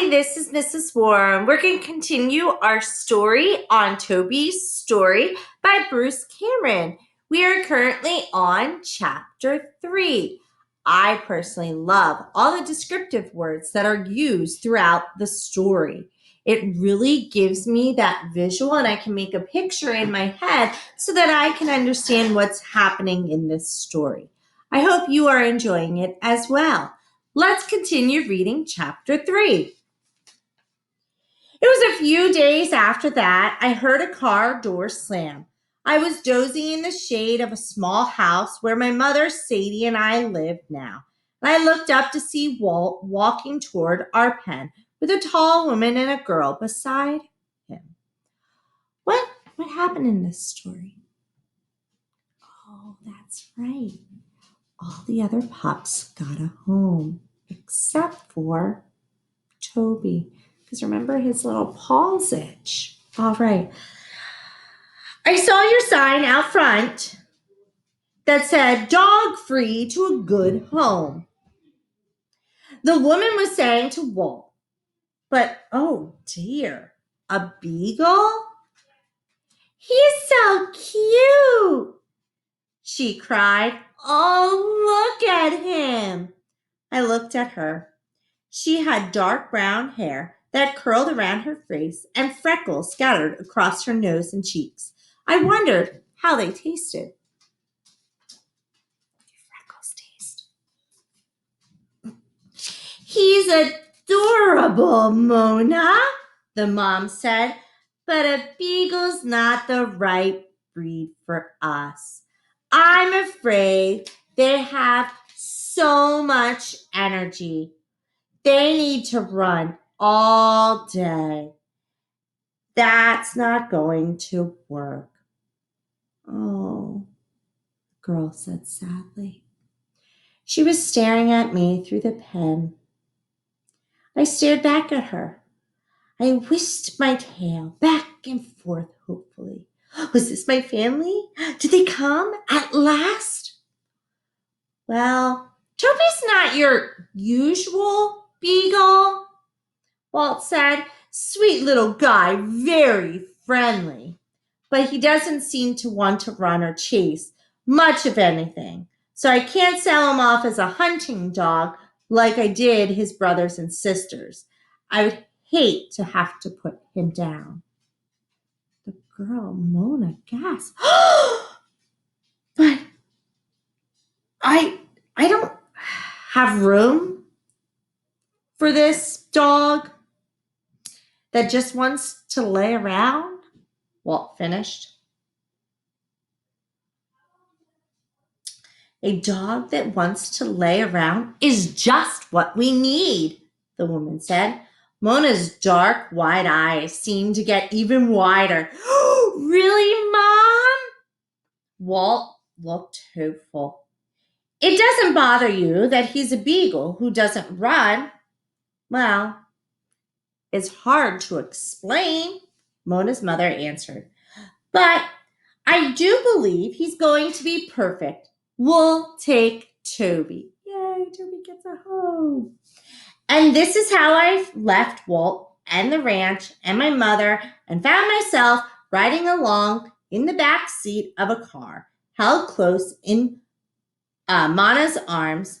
Hi, this is Mrs. Warren. We're going to continue our story on Toby's Story by Bruce Cameron. We are currently on chapter 3. I personally love all the descriptive words that are used throughout the story. It really gives me that visual, and I can make a picture in my head so that I can understand what's happening in this story. I hope you are enjoying it as well. Let's continue reading chapter 3. It was a few days after that I heard a car door slam. I was dozing in the shade of a small house where my mother, Sadie, and I lived now. And I looked up to see Walt walking toward our pen with a tall woman and a girl beside him. What happened in this story? Oh, that's right. All the other pups got a home except for Toby. Because remember, his little paws itch. All right. I saw your sign out front that said dog free to a good home. The woman was saying to Walt, but oh dear, a beagle? He's so cute, she cried. Oh, look at him. I looked at her. She had dark brown hair that curled around her face and freckles scattered across her nose and cheeks. I wondered how they tasted. Freckles taste. He's adorable, Mona, the mom said, but a beagle's not the right breed for us. I'm afraid they have so much energy. They need to run all day. That's not going to work. Oh, the girl said sadly. She was staring at me through the pen. I stared back at her. I whisked my tail back and forth hopefully. Was this my family? Did they come at last? Well, Toby's not your usual beagle, Walt said. Sweet little guy, very friendly. But he doesn't seem to want to run or chase much of anything. So I can't sell him off as a hunting dog like I did his brothers and sisters. I would hate to have to put him down. The girl, Mona, gasped. But I don't have room for this dog that just wants to lay around, Walt finished. A dog that wants to lay around is just what we need, the woman said. Mona's dark, wide eyes seemed to get even wider. Really, Mom? Walt looked hopeful. It doesn't bother you that he's a beagle who doesn't run? Well, it's hard to explain, Mona's mother answered. But I do believe he's going to be perfect. We'll take Toby. Yay, Toby gets a home. And this is how I left Walt and the ranch and my mother and found myself riding along in the back seat of a car, held close in Mona's arms,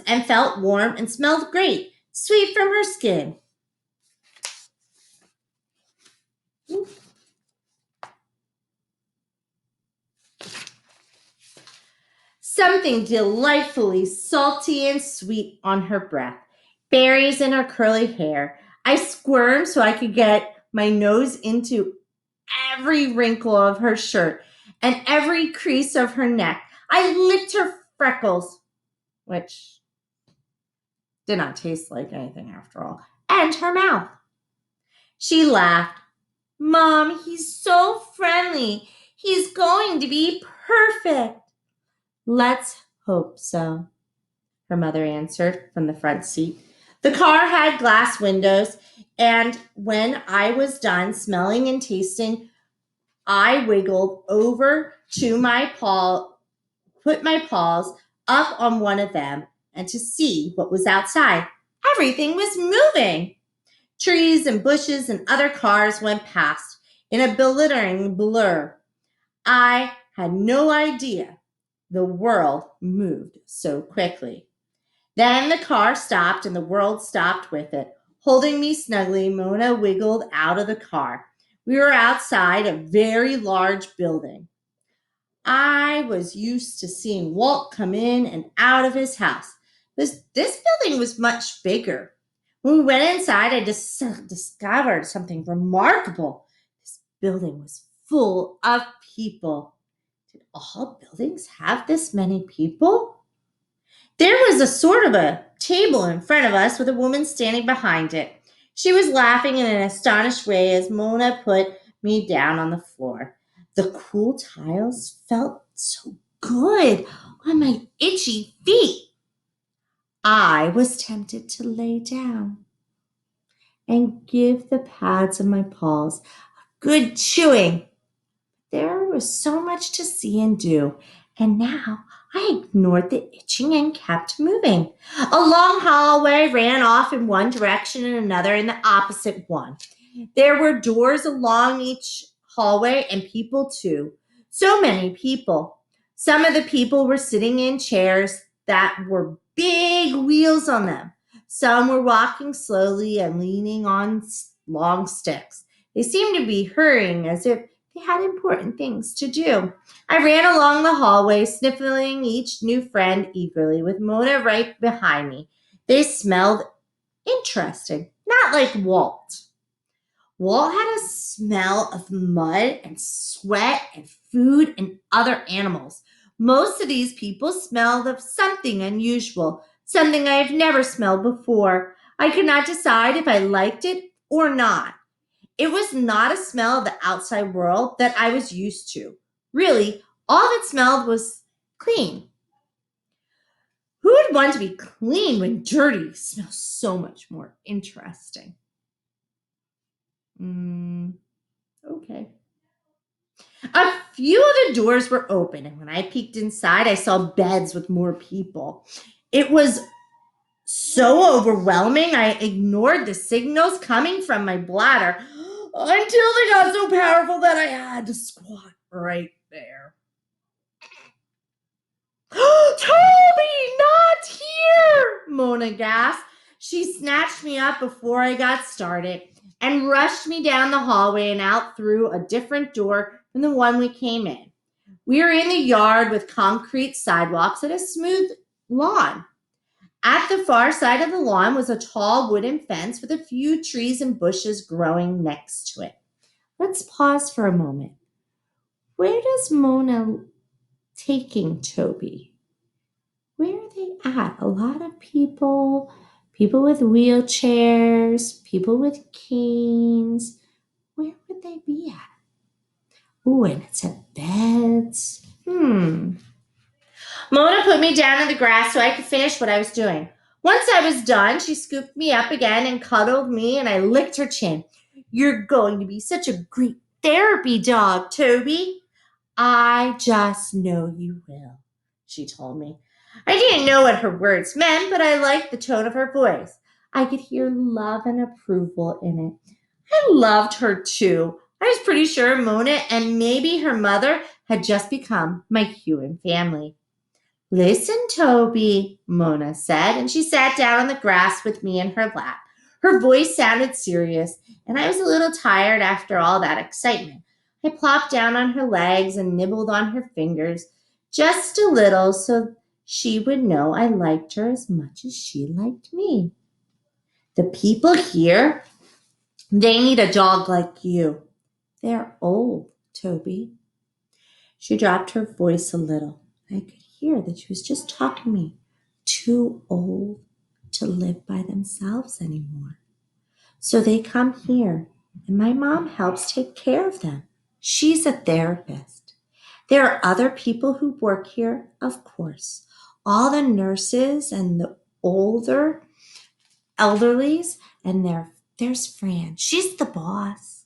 and felt warm and smelled great, sweet from her skin. Something delightfully salty and sweet on her breath, berries in her curly hair. I squirmed so I could get my nose into every wrinkle of her shirt and every crease of her neck. I licked her freckles, which did not taste like anything after all, and her mouth. She laughed. Mom, he's so friendly. He's going to be perfect. Let's hope so, her mother answered from the front seat. The car had glass windows, and when I was done smelling and tasting, I wiggled over to my paw, put my paws up on one of them, and to see what was outside. Everything was moving. Trees and bushes and other cars went past in a belittling blur. I had no idea the world moved so quickly. Then the car stopped and the world stopped with it. Holding me snugly, Mona wiggled out of the car. We were outside a very large building. I was used to seeing Walt come in and out of his house. This building was much bigger. When we went inside, I discovered something remarkable. This building was full of people. Did all buildings have this many people? There was a sort of a table in front of us with a woman standing behind it. She was laughing in an astonished way as Mona put me down on the floor. The cool tiles felt so good on my itchy feet. I was tempted to lay down and give the pads of my paws a good chewing. There was so much to see and do, and now I ignored the itching and kept moving. A long hallway ran off in one direction and another in the opposite one. There were doors along each hallway and people too. So many people. Some of the people were sitting in chairs that were big wheels on them. Some were walking slowly and leaning on long sticks. They seemed to be hurrying as if they had important things to do. I ran along the hallway, sniffing each new friend eagerly, with Mona right behind me. They smelled interesting, not like Walt. Walt had a smell of mud and sweat and food and other animals. Most of these people smelled of something unusual, something I have never smelled before. I could not decide if I liked it or not. It was not a smell of the outside world that I was used to. Really, all it smelled was clean. Who would want to be clean when dirty smells so much more interesting? Okay. A few of the doors were open, and when I peeked inside, I saw beds with more people. It was so overwhelming, I ignored the signals coming from my bladder until they got so powerful that I had to squat right there. Toby, not here! Mona gasped. She snatched me up before I got started and rushed me down the hallway and out through a different door from the one we came in. We were in the yard with concrete sidewalks and a smooth lawn. At the far side of the lawn was a tall wooden fence with a few trees and bushes growing next to it. Let's pause for a moment. Where does Mona taking Toby? Where are they at? A lot of people, people with wheelchairs, people with canes. Where would they be at? Ooh, and it's at beds. Mona put me down in the grass so I could finish what I was doing. Once I was done, she scooped me up again and cuddled me, and I licked her chin. You're going to be such a great therapy dog, Toby. I just know you will, she told me. I didn't know what her words meant, but I liked the tone of her voice. I could hear love and approval in it. I loved her too. I was pretty sure Mona and maybe her mother had just become my human family. Listen, Toby, Mona said, and she sat down on the grass with me in her lap. Her voice sounded serious, and I was a little tired after all that excitement. I plopped down on her legs and nibbled on her fingers, just a little, so she would know I liked her as much as she liked me. The people here, they need a dog like you. They're old, Toby. She dropped her voice a little. I could hear that she was just talking to me. Too old to live by themselves anymore. So they come here, and my mom helps take care of them. She's a therapist. There are other people who work here, of course. All the nurses and the older elderlies, and there's Fran. She's the boss.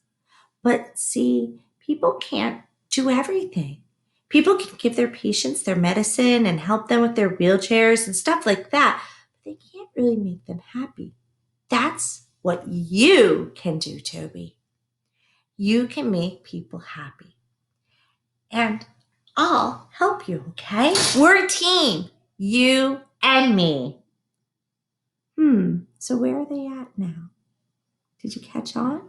But see, people can't do everything. People can give their patients their medicine and help them with their wheelchairs and stuff like that, but they can't really make them happy. That's what you can do, Toby. You can make people happy. And I'll help you, okay? We're a team, you and me. So where are they at now? Did you catch on?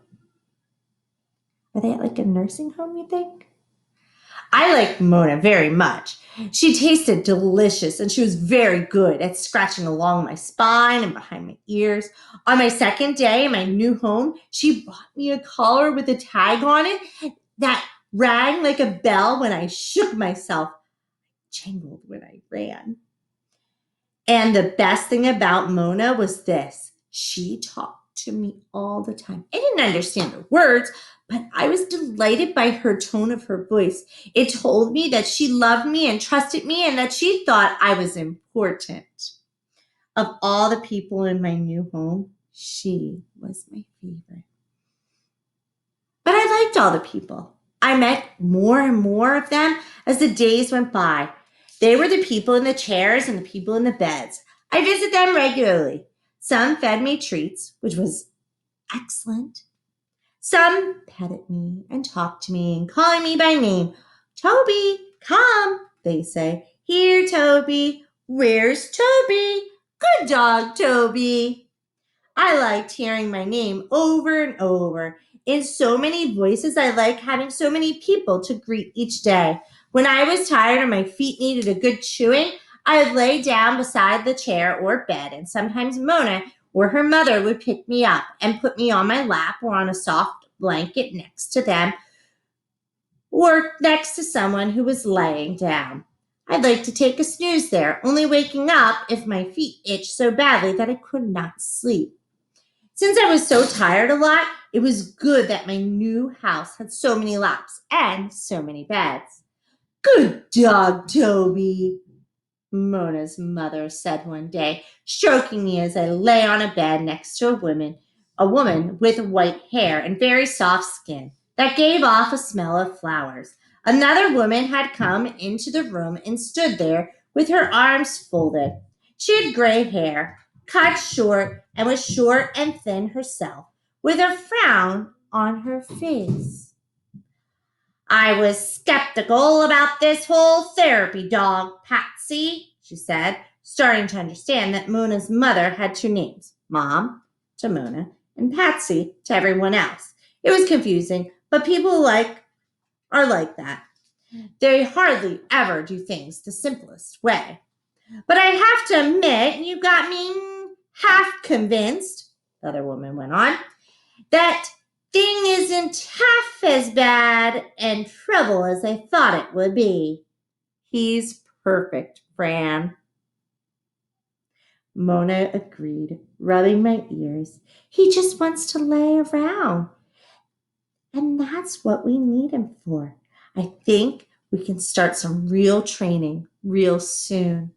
Are they at like a nursing home, you think? I like Mona very much. She tasted delicious and she was very good at scratching along my spine and behind my ears. On my second day in my new home, she bought me a collar with a tag on it that rang like a bell when I shook myself, jangled when I ran. And the best thing about Mona was this: she talked to me all the time. I didn't understand the words, but I was delighted by her tone of her voice. It told me that she loved me and trusted me and that she thought I was important. Of all the people in my new home, she was my favorite. But I liked all the people. I met more and more of them as the days went by. They were the people in the chairs and the people in the beds. I visit them regularly. Some fed me treats, which was excellent. Some petted me and talked to me and calling me by name. Toby, come, they say. Here, Toby. Where's Toby? Good dog, Toby. I liked hearing my name over and over in so many voices. I like having so many people to greet each day. When I was tired and my feet needed a good chewing, I would lay down beside the chair or bed, and sometimes Mona or her mother would pick me up and put me on my lap or on a soft blanket next to them or next to someone who was laying down. I'd like to take a snooze there, only waking up if my feet itched so badly that I could not sleep. Since I was so tired a lot, it was good that my new house had so many laps and so many beds. Good dog, Toby, Mona's mother said one day, stroking me as I lay on a bed next to a woman with white hair and very soft skin that gave off a smell of flowers. Another woman had come into the room and stood there with her arms folded. She had gray hair, cut short, and was short and thin herself, with a frown on her face. I was skeptical about this whole therapy dog, Patsy, she said, starting to understand that Mona's mother had two names, Mom to Mona and Patsy to everyone else. It was confusing, but people are like that. They hardly ever do things the simplest way. But I have to admit, you got me half convinced, the other woman went on, that thing isn't half as bad and trouble as I thought it would be. He's perfect, Fran. Mona agreed, rubbing my ears. He just wants to lay around. And that's what we need him for. I think we can start some real training real soon.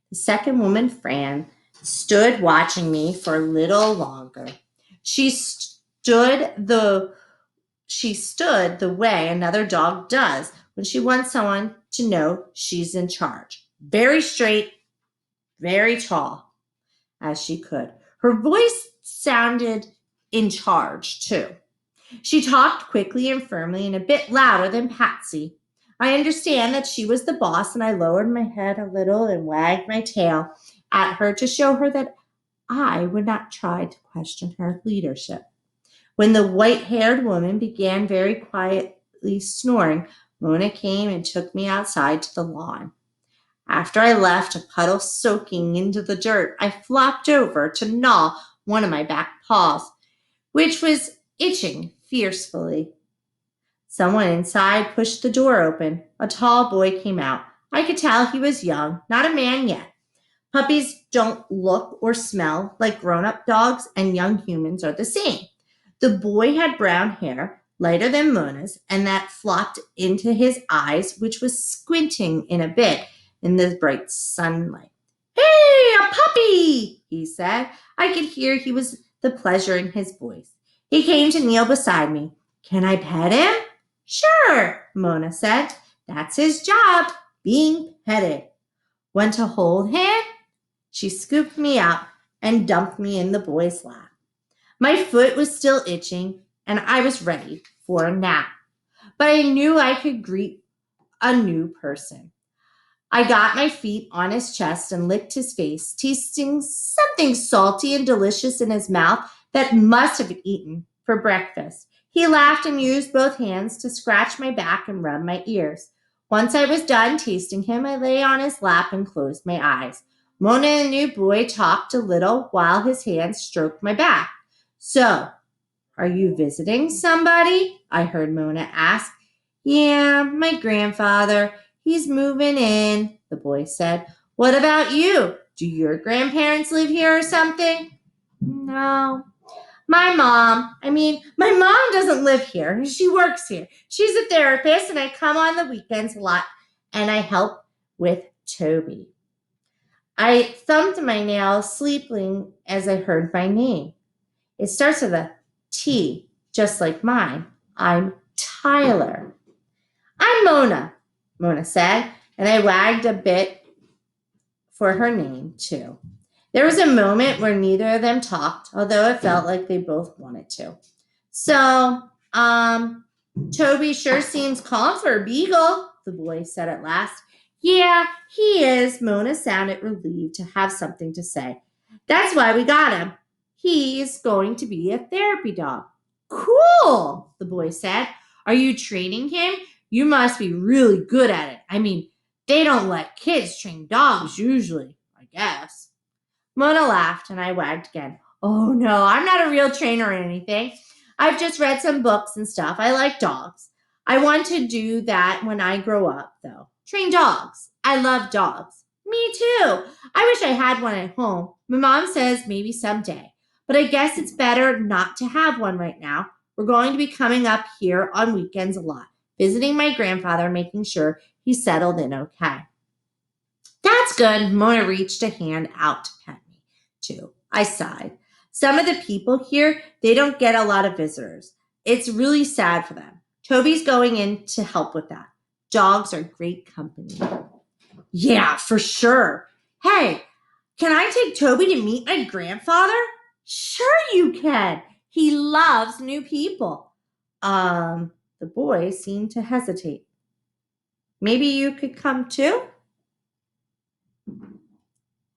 The second woman, Fran, stood watching me for a little longer. She stood the way another dog does when she wants someone to know she's in charge. Very straight, very tall, as she could. Her voice sounded in charge, too. She talked quickly and firmly and a bit louder than Patsy. I understand that she was the boss, and I lowered my head a little and wagged my tail at her to show her that I would not try to question her leadership. When the white-haired woman began very quietly snoring, Mona came and took me outside to the lawn. After I left a puddle soaking into the dirt, I flopped over to gnaw one of my back paws, which was itching fiercely. Someone inside pushed the door open. A tall boy came out. I could tell he was young, not a man yet. Puppies don't look or smell like grown-up dogs, and young humans are the same. The boy had brown hair, lighter than Mona's, and that flopped into his eyes, which was squinting in a bit in the bright sunlight. Hey, a puppy, he said. I could hear he was the pleasure in his voice. He came to kneel beside me. Can I pet him? Sure, Mona said. That's his job, being petted. Want to hold him? She scooped me up and dumped me in the boy's lap. My foot was still itching, and I was ready for a nap. But I knew I could greet a new person. I got my feet on his chest and licked his face, tasting something salty and delicious in his mouth that must have been eaten for breakfast. He laughed and used both hands to scratch my back and rub my ears. Once I was done tasting him, I lay on his lap and closed my eyes. Mona and the new boy talked a little while his hands stroked my back. So, are you visiting somebody? I heard Mona ask. Yeah, my grandfather. He's moving in, the boy said. What about you? Do your grandparents live here or something? No. My mom doesn't live here. She works here. She's a therapist, and I come on the weekends a lot, and I help with Toby. I thumbed my nails, sleeping as I heard my name. It starts with a T, just like mine. I'm Tyler. I'm Mona, Mona said, and I wagged a bit for her name, too. There was a moment where neither of them talked, although it felt like they both wanted to. So, Toby sure seems calm for a beagle, the boy said at last. Yeah, he is. Mona sounded relieved to have something to say. That's why we got him. He's going to be a therapy dog. Cool, the boy said. Are you training him? You must be really good at it. They don't let kids train dogs usually, I guess. Mona laughed and I wagged again. Oh no, I'm not a real trainer or anything. I've just read some books and stuff. I like dogs. I want to do that when I grow up, though. Train dogs. I love dogs. Me too. I wish I had one at home. My mom says maybe someday. But I guess it's better not to have one right now. We're going to be coming up here on weekends a lot, visiting my grandfather, making sure he's settled in okay. That's good. Mona reached a hand out to pet me, too. I sighed. Some of the people here, they don't get a lot of visitors. It's really sad for them. Toby's going in to help with that. Dogs are great company. Yeah, for sure. Hey, can I take Toby to meet my grandfather? Sure you can. He loves new people. The boy seemed to hesitate. Maybe you could come too?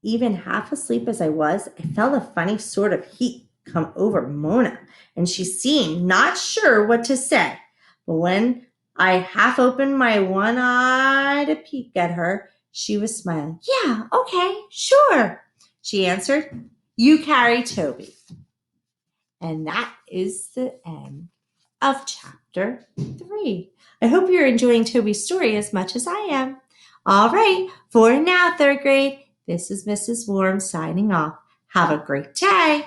Even half asleep as I was, I felt a funny sort of heat come over Mona, and she seemed not sure what to say. But when I half opened my one eye to peek at her, she was smiling. Yeah, okay, sure, she answered. You carry Toby. And that is the end of chapter 3. I hope you're enjoying Toby's story as much as I am. All right, for now, third grade, this is Mrs. Warm signing off. Have a great day.